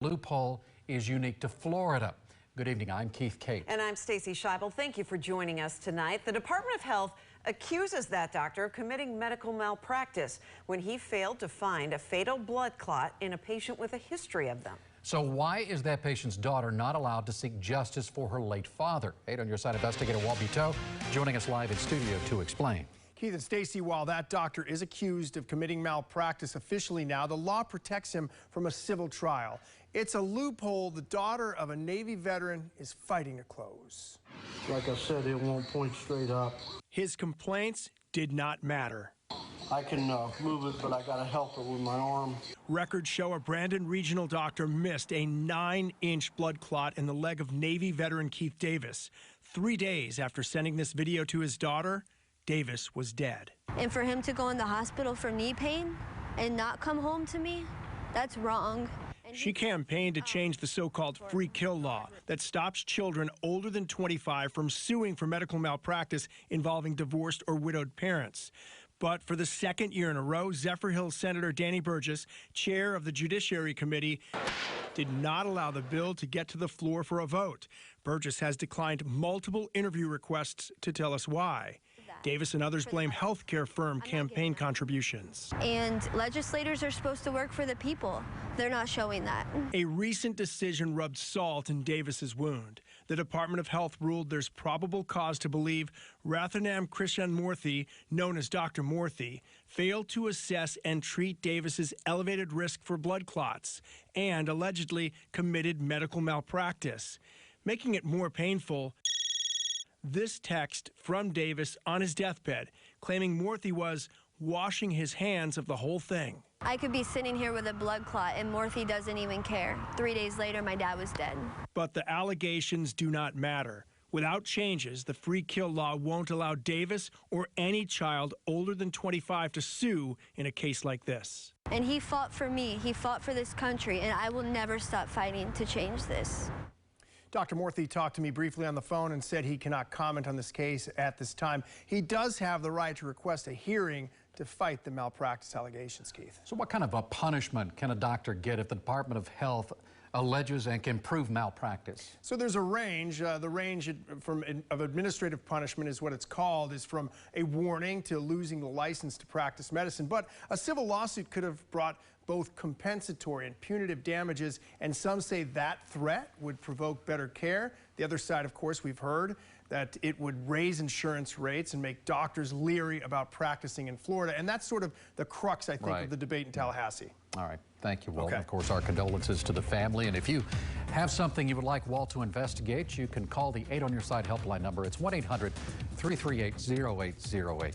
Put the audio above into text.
Loophole is unique to Florida. Good evening, I'm Keith Cate. And I'm Stacy Scheibel. Thank you for joining us tonight. The Department of Health accuses that doctor of committing medical malpractice when he failed to find a fatal blood clot in a patient with a history of them. So why is that patient's daughter not allowed to seek justice for her late father? 8 on your side investigator Walt Buteau joining us live in studio to explain. Keith and Stacy, while that doctor is accused of committing malpractice officially now, the law protects him from a civil trial. It's a loophole the daughter of a Navy veteran is fighting to close. Like I said, it won't point straight up. His complaints did not matter. I can move it, but I got to help it with my arm. Records show a Brandon regional doctor missed a 9-inch blood clot in the leg of Navy veteran Keith Davis. 3 days after sending this video to his daughter, Davis was dead. And for him to go in the hospital for knee pain and not come home to me, that's wrong. She campaigned to change the so-called free kill law that stops children older than 25 from suing for medical malpractice involving divorced or widowed parents. But for the second year in a row, Zephyr Hills Senator Danny Burgess, chair of the Judiciary Committee, did not allow the bill to get to the floor for a vote. Burgess has declined multiple interview requests to tell us why. Davis and others blame healthcare firm campaign contributions. And legislators are supposed to work for the people. They're not showing that. A recent decision rubbed salt in Davis's wound. The Department of Health ruled there's probable cause to believe Rathanam Krishnamurthy, known as Dr. Murthy, failed to assess and treat Davis's elevated risk for blood clots and allegedly committed medical malpractice. Making it more painful, this text from Davis on his deathbed, claiming Murthy was washing his hands of the whole thing. I could be sitting here with a blood clot and Murthy doesn't even care. 3 days later, my dad was dead. But the allegations do not matter. Without changes, the free kill law won't allow Davis or any child older than 25 to sue in a case like this. And he fought for me. He fought for this country, and I will never stop fighting to change this. Dr. Murthy talked to me briefly on the phone and said he cannot comment on this case at this time. He does have the right to request a hearing to fight the malpractice allegations, Keith. So what kind of a punishment can a doctor get if the Department of Health alleges and can prove malpractice? So there's a range. The range of administrative punishment is what it's called, is from a warning to losing the license to practice medicine. But a civil lawsuit could have brought both compensatory and punitive damages, and some say that threat would provoke better care. The other side, of course, we've heard that it would raise insurance rates and make doctors leery about practicing in Florida. And that's sort of the crux, I think, of the debate in Tallahassee. All right. Thank you, Walt. Okay. Of course, our condolences to the family. And if you have something you would like Walt to investigate, you can call the 8 on your side helpline number. It's 1-800-338-0808.